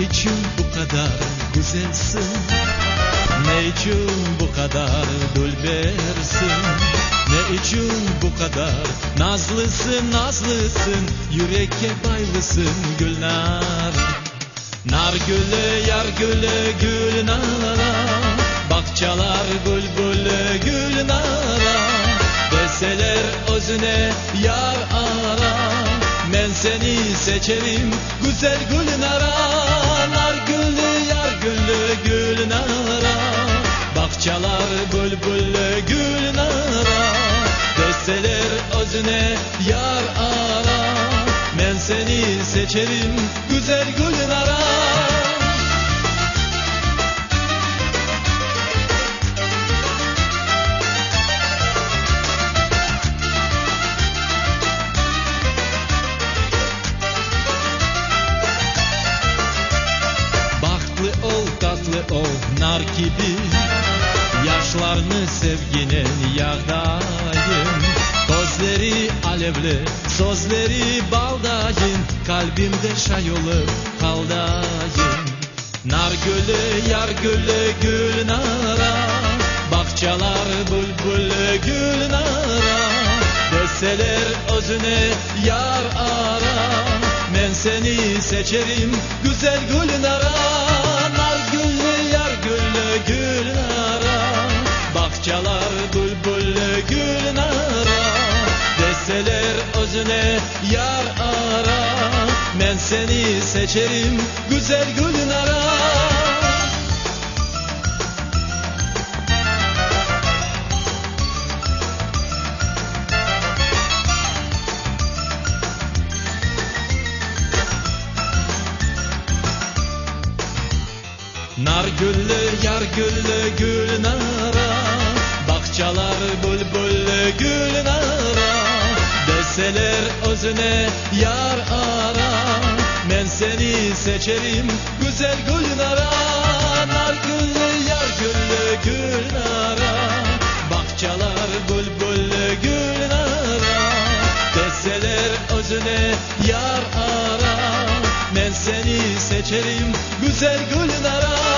Ne için bu kadar güzelsin? Ne için bu kadar dülbersin? Ne için bu kadar nazlısın, nazlısın? Yürekke baylısın Gülnar. Nar gülü, yar gülü, Gülnara. Bakçalar bülbülü Gülnara. Deseler özüne yar ara, men seni seçerim güzel Gülnara. Nar gülü, yar gülü, Gülnara. Bakçalar bülbülü Gülnara. Deseler özüne yar ara, men seni seçerim güzel Gülnara. Tatlı ol nar gibi, yaşlarını sevginin yağdayım. Gözleri alevli, sözleri baldayım, kalbimde şay olup kaldayım. Nar gülü, yar gülü, Gülnara. Bakçalar bülbülü Gülnara. Deseler özüne yar ara, men seni seçerim güzel Gülnara. Gülnara, bakçalar bülbülü Gülnara. Deseler özüne yar ara, men seni seçerim güzel Gülnara. Nar güllü, yar güllü, Gülnara. Bakçalar bülbülü Gülnara. Deseler özüne yar ara, men seni seçerim güzel Gülnara. Nar güllü, yar güllü, Gülnara. Bakçalar bülbülü Gülnara. Deseler özüne yar ara, men seni seçerim güzel Gülnara.